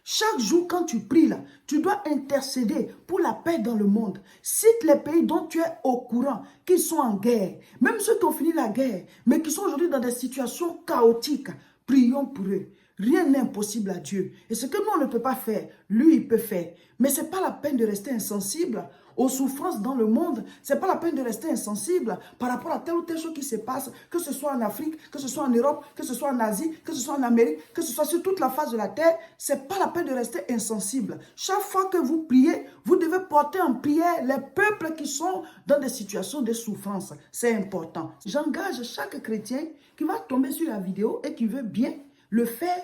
Chaque jour, quand tu pries là, tu dois intercéder pour la paix dans le monde. Cite les pays dont tu es au courant, qui sont en guerre. Même ceux qui ont fini la guerre, mais qui sont aujourd'hui dans des situations chaotiques. Prions pour eux. Rien n'est impossible à Dieu. Et ce que nous, on ne peut pas faire, lui, il peut faire. Mais ce n'est pas la peine de rester insensible aux souffrances dans le monde. Ce n'est pas la peine de rester insensible par rapport à telle ou telle chose qui se passe, que ce soit en Afrique, que ce soit en Europe, que ce soit en Asie, que ce soit en Amérique, que ce soit sur toute la face de la terre. Ce n'est pas la peine de rester insensible. Chaque fois que vous priez, vous devez porter en prière les peuples qui sont dans des situations de souffrance. C'est important. J'engage chaque chrétien qui va tomber sur la vidéo et qui veut bien le faire,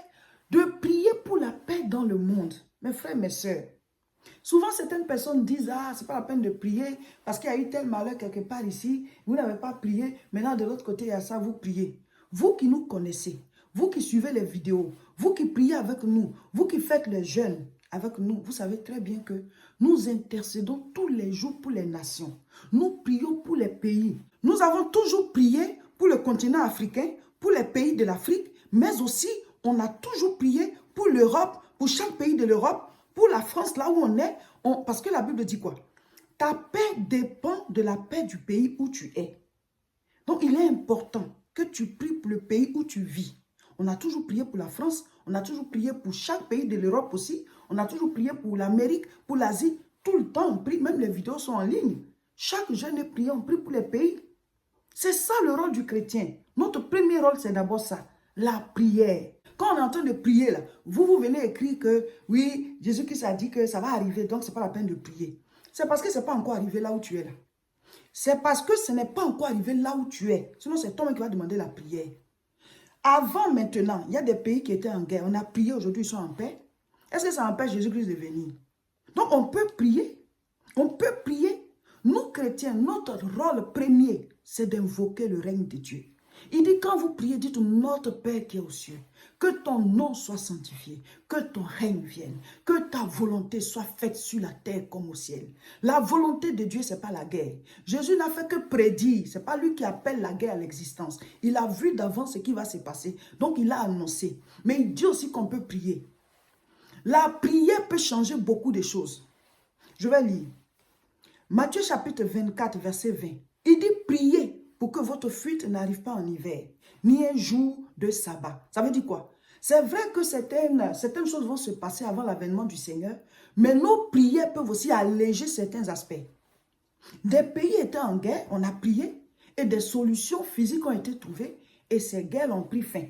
de prier pour la paix dans le monde. Mes frères, mes sœurs, souvent certaines personnes disent, ah, c'est pas la peine de prier parce qu'il y a eu tel malheur quelque part ici, vous n'avez pas prié, maintenant de l'autre côté il y a ça, vous priez. Vous qui nous connaissez, vous qui suivez les vidéos, vous qui priez avec nous, vous qui faites les jeûnes avec nous, vous savez très bien que nous intercédons tous les jours pour les nations. Nous prions pour les pays. Nous avons toujours prié pour le continent africain, pour les pays de l'Afrique, mais aussi, on a toujours prié pour l'Europe, pour chaque pays de l'Europe, pour la France, là où on est. Parce que la Bible dit quoi? Ta paix dépend de la paix du pays où tu es. Donc, il est important que tu pries pour le pays où tu vis. On a toujours prié pour la France, on a toujours prié pour chaque pays de l'Europe aussi, on a toujours prié pour l'Amérique, pour l'Asie. Tout le temps, on prie, même les vidéos sont en ligne. Chaque jeune est prié, on prie pour les pays. C'est ça le rôle du chrétien. Notre premier rôle, c'est d'abord ça. La prière. Quand on est en train de prier, là, vous venez écrire que, oui, Jésus-Christ a dit que ça va arriver, donc ce n'est pas la peine de prier. C'est parce que ce n'est pas encore arrivé là où tu es là. C'est parce que ce n'est pas encore arrivé là où tu es. Sinon, c'est toi qui vas demander la prière. Avant, maintenant, il y a des pays qui étaient en guerre. On a prié, aujourd'hui, ils sont en paix. Est-ce que ça empêche Jésus-Christ de venir? Donc, on peut prier. On peut prier. Nous, chrétiens, notre rôle premier, c'est d'invoquer le règne de Dieu. Il dit, quand vous priez, dites notre Père qui est aux cieux, que ton nom soit sanctifié, que ton règne vienne, que ta volonté soit faite sur la terre comme au ciel. La volonté de Dieu, ce n'est pas la guerre. Jésus n'a fait que prédire, ce n'est pas lui qui appelle la guerre à l'existence. Il a vu d'avance ce qui va se passer, donc il a annoncé. Mais il dit aussi qu'on peut prier. La prière peut changer beaucoup de choses. Je vais lire. Matthieu chapitre 24, verset 20. Il dit priez pour que votre fuite n'arrive pas en hiver, ni un jour de sabbat. Ça veut dire quoi? C'est vrai que certaines choses vont se passer avant l'avènement du Seigneur, mais nos prières peuvent aussi alléger certains aspects. Des pays étaient en guerre, on a prié, et des solutions physiques ont été trouvées, et ces guerres ont pris fin.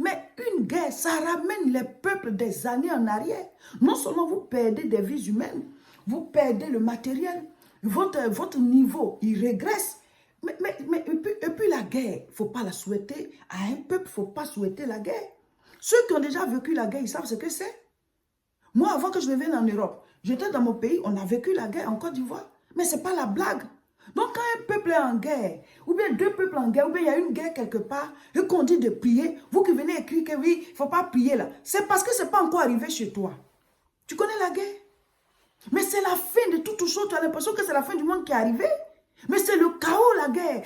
Mais une guerre, ça ramène les peuples des années en arrière. Non seulement vous perdez des vies humaines, vous perdez le matériel, votre niveau, il régresse. Et puis la guerre, il ne faut pas la souhaiter. À un peuple, il ne faut pas souhaiter la guerre. Ceux qui ont déjà vécu la guerre, ils savent ce que c'est. Moi, avant que je ne vienne en Europe, j'étais dans mon pays, on a vécu la guerre en Côte d'Ivoire. Mais ce n'est pas la blague. Donc quand un peuple est en guerre, ou bien deux peuples en guerre, ou bien il y a une guerre quelque part, et qu'on dit de prier, vous qui venez écrire que oui, il ne faut pas prier là, c'est parce que ce n'est pas encore arrivé chez toi. Tu connais la guerre? Mais c'est la fin de toute chose, tu as l'impression que c'est la fin du monde qui est arrivée. Mais c'est le chaos, la guerre.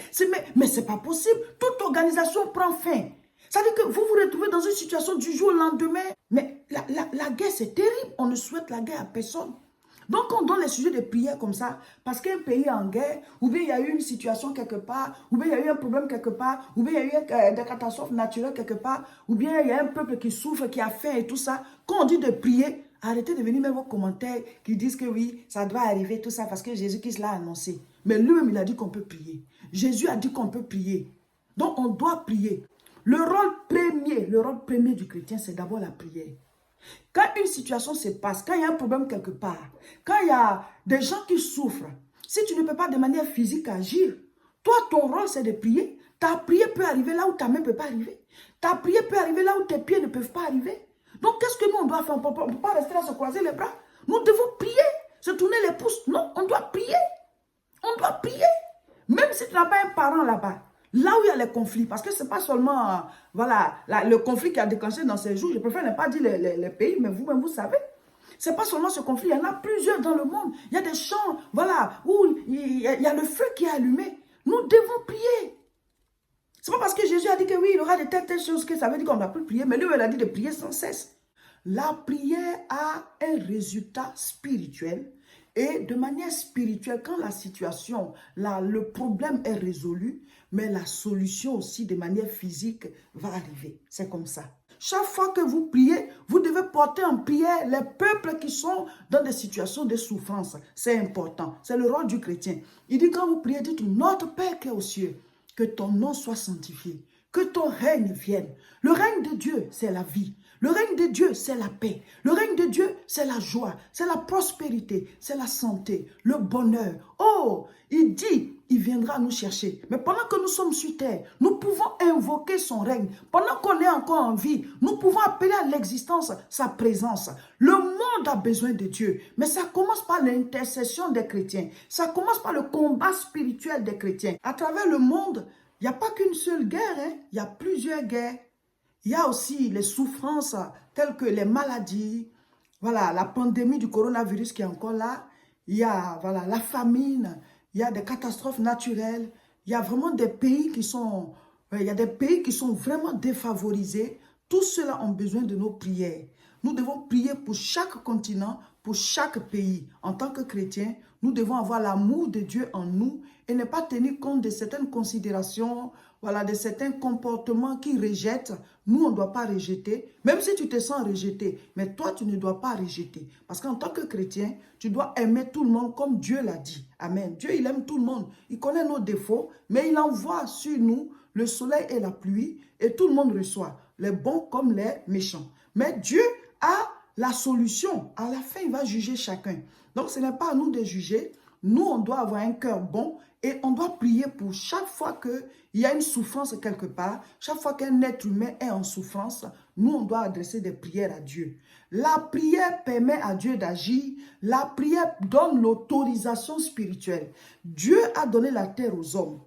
Mais ce n'est pas possible. Toute organisation prend fin. Ça veut dire que vous vous retrouvez dans une situation du jour au lendemain. Mais la guerre, c'est terrible. On ne souhaite la guerre à personne. Donc, on donne les sujets de prière comme ça, parce qu'un pays est en guerre, ou bien il y a eu une situation quelque part, ou bien il y a eu un problème quelque part, ou bien il y a eu des catastrophes naturelles quelque part, ou bien il y a un peuple qui souffre, qui a faim et tout ça. Quand on dit de prier, arrêtez de venir mettre vos commentaires qui disent que oui, ça doit arriver, tout ça, parce que Jésus-Christ l'a annoncé. Mais lui-même, il a dit qu'on peut prier. Jésus a dit qu'on peut prier. Donc, on doit prier. Le rôle premier du chrétien, c'est d'abord la prière. Quand une situation se passe, quand il y a un problème quelque part, quand il y a des gens qui souffrent, si tu ne peux pas de manière physique agir, toi, ton rôle, c'est de prier. Ta prière peut arriver là où ta main ne peut pas arriver. Ta prière peut arriver là où tes pieds ne peuvent pas arriver. Donc, qu'est-ce que nous, on doit faire? On ne peut pas rester là, se croiser les bras. Nous devons prier, se tourner les pouces. Non, on doit prier. On doit prier. Même si tu n'as pas un parent là-bas, là où il y a les conflits, parce que ce n'est pas seulement voilà, le conflit qui a déclenché dans ces jours, je préfère ne pas dire les pays, mais vous-même, vous savez. Ce n'est pas seulement ce conflit, il y en a plusieurs dans le monde. Il y a des champs, voilà, où il y a le feu qui est allumé. Nous devons prier. Ce n'est pas parce que Jésus a dit que oui, il y aura de telles choses que ça veut dire qu'on ne doit plus prier, mais lui, il a dit de prier sans cesse. La prière a un résultat spirituel et de manière spirituelle, quand la situation, le problème est résolu, mais la solution aussi de manière physique va arriver. C'est comme ça. Chaque fois que vous priez, vous devez porter en prière les peuples qui sont dans des situations de souffrance. C'est important. C'est le rôle du chrétien. Il dit quand vous priez, dites notre Père qui est aux cieux, que ton nom soit sanctifié, que ton règne vienne. Le règne de Dieu, c'est la vie. Le règne de Dieu, c'est la paix. Le règne de Dieu, c'est la joie, c'est la prospérité, c'est la santé, le bonheur. Oh, il dit, il viendra nous chercher. Mais pendant que nous sommes sur terre, nous pouvons invoquer son règne. Pendant qu'on est encore en vie, nous pouvons appeler à l'existence sa présence. Le monde a besoin de Dieu. Mais ça commence par l'intercession des chrétiens. Ça commence par le combat spirituel des chrétiens. À travers le monde, il n'y a pas qu'une seule guerre, hein? Il y a plusieurs guerres. Il y a aussi les souffrances telles que les maladies, voilà, la pandémie du coronavirus qui est encore là. Il y a voilà, la famine, il y a des catastrophes naturelles. Il y a vraiment des pays qui sont, il y a des pays qui sont vraiment défavorisés. Tous ceux-là ont besoin de nos prières. Nous devons prier pour chaque continent, pour chaque pays. En tant que chrétiens, nous devons avoir l'amour de Dieu en nous et ne pas tenir compte de certaines considérations, voilà, de certains comportements qui rejettent. Nous, on ne doit pas rejeter, même si tu te sens rejeté. Mais toi, tu ne dois pas rejeter. Parce qu'en tant que chrétien, tu dois aimer tout le monde comme Dieu l'a dit. Amen. Dieu, il aime tout le monde. Il connaît nos défauts, mais il envoie sur nous le soleil et la pluie et tout le monde reçoit, les bons comme les méchants. Mais Dieu a la solution. À la fin, il va juger chacun. Donc, ce n'est pas à nous de juger. Nous, on doit avoir un cœur bon et on doit prier pour chaque fois qu'il y a une souffrance quelque part, chaque fois qu'un être humain est en souffrance, nous, on doit adresser des prières à Dieu. La prière permet à Dieu d'agir. La prière donne l'autorisation spirituelle. Dieu a donné la terre aux hommes.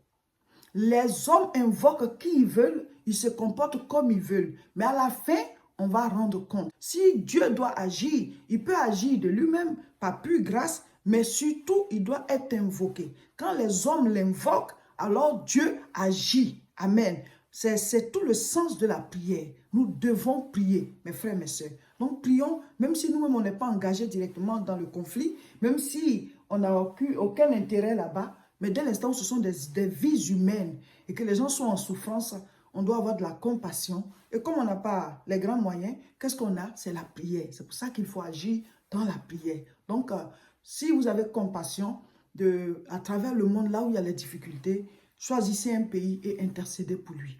Les hommes invoquent qui ils veulent, ils se comportent comme ils veulent. Mais à la fin, on va rendre compte. Si Dieu doit agir, il peut agir de lui-même par pure grâce, mais surtout, il doit être invoqué. Quand les hommes l'invoquent, alors Dieu agit. Amen. C'est tout le sens de la prière. Nous devons prier, mes frères, mes sœurs. Donc, prions, même si nous-mêmes, on n'est pas engagés directement dans le conflit, même si on n'a aucun intérêt là-bas, mais dès l'instant où ce sont des vies humaines et que les gens sont en souffrance, on doit avoir de la compassion. Et comme on n'a pas les grands moyens, qu'est-ce qu'on a? C'est la prière. C'est pour ça qu'il faut agir dans la prière. Donc, si vous avez compassion à travers le monde, là où il y a les difficultés, choisissez un pays et intercédez pour lui.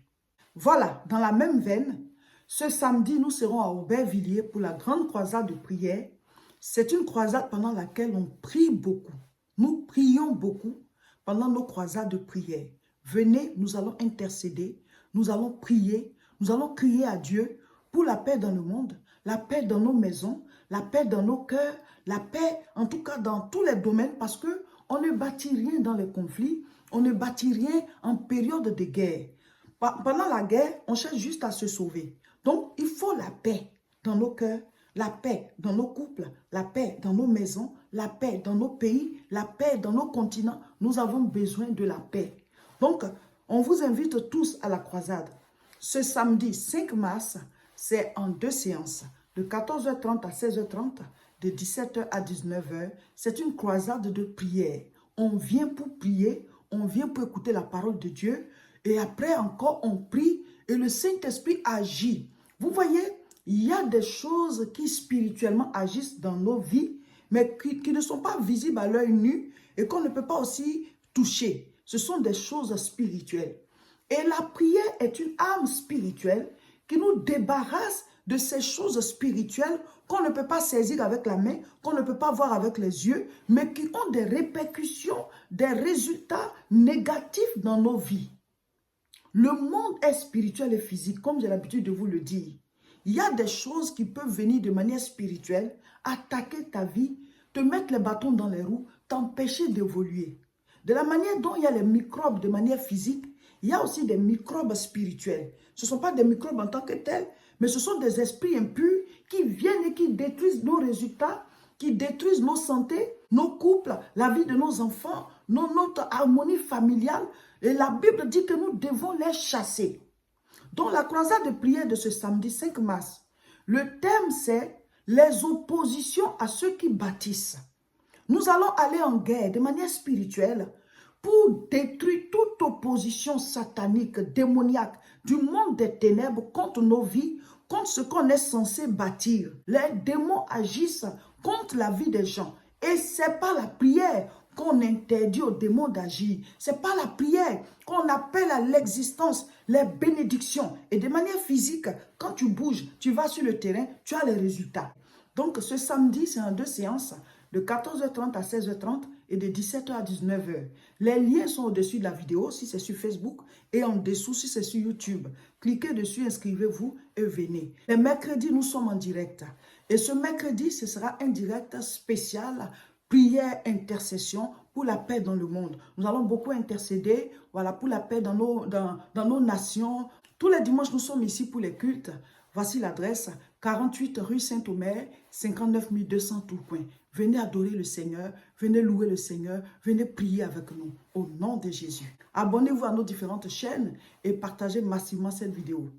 Voilà, dans la même veine, ce samedi, nous serons à Aubervilliers pour la grande croisade de prière. C'est une croisade pendant laquelle on prie beaucoup. Nous prions beaucoup pendant nos croisades de prière. Venez, nous allons intercéder, nous allons prier, nous allons crier à Dieu pour la paix dans le monde, la paix dans nos maisons, la paix dans nos cœurs, la paix en tout cas dans tous les domaines parce qu'on ne bâtit rien dans les conflits, on ne bâtit rien en période de guerre. Pendant la guerre, on cherche juste à se sauver. Donc, il faut la paix dans nos cœurs, la paix dans nos couples, la paix dans nos maisons, la paix dans nos pays, la paix dans nos continents. Nous avons besoin de la paix. Donc, on vous invite tous à la croisade. Ce samedi 5 mars, c'est en 2 séances, de 14h30 à 16h30, de 17h à 19h. C'est une croisade de prière. On vient pour prier, on vient pour écouter la parole de Dieu. Et après encore, on prie et le Saint-Esprit agit. Vous voyez, il y a des choses qui spirituellement agissent dans nos vies, mais qui ne sont pas visibles à l'œil nu et qu'on ne peut pas aussi toucher. Ce sont des choses spirituelles. Et la prière est une arme spirituelle qui nous débarrasse de ces choses spirituelles qu'on ne peut pas saisir avec la main, qu'on ne peut pas voir avec les yeux, mais qui ont des répercussions, des résultats négatifs dans nos vies. Le monde est spirituel et physique, comme j'ai l'habitude de vous le dire. Il y a des choses qui peuvent venir de manière spirituelle, attaquer ta vie, te mettre les bâtons dans les roues, t'empêcher d'évoluer. De la manière dont il y a les microbes de manière physique, il y a aussi des microbes spirituels. Ce ne sont pas des microbes en tant que tels, mais ce sont des esprits impurs qui viennent et qui détruisent nos résultats, qui détruisent nos santé, nos couples, la vie de nos enfants, notre harmonie familiale. Et la Bible dit que nous devons les chasser. Donc la croisade de prière de ce samedi 5 mars, Le thème, c'est les oppositions à ceux qui bâtissent. Nous allons aller en guerre de manière spirituelle pour détruire toute opposition satanique, démoniaque du monde des ténèbres contre nos vies, contre ce qu'on est censé bâtir. Les démons agissent contre la vie des gens. Et ce n'est pas la prière qu'on interdit aux démons d'agir. Ce n'est pas la prière qu'on appelle à l'existence les bénédictions. Et de manière physique, quand tu bouges, tu vas sur le terrain, tu as les résultats. Donc ce samedi, c'est en 2 séances, de 14h30 à 16h30 et de 17h à 19h. Les liens sont au-dessus de la vidéo si c'est sur Facebook et en dessous si c'est sur YouTube. Cliquez dessus, inscrivez-vous et venez. Les mercredis, nous sommes en direct. Et ce mercredi, ce sera un direct spécial, prière, intercession pour la paix dans le monde. Nous allons beaucoup intercéder, voilà, pour la paix dans nos nations. Tous les dimanches, nous sommes ici pour les cultes. Voici l'adresse, 48 rue Saint-Omer, 59 200 Tourcoing. Venez adorer le Seigneur, venez louer le Seigneur, venez prier avec nous au nom de Jésus. Abonnez-vous à nos différentes chaînes et partagez massivement cette vidéo.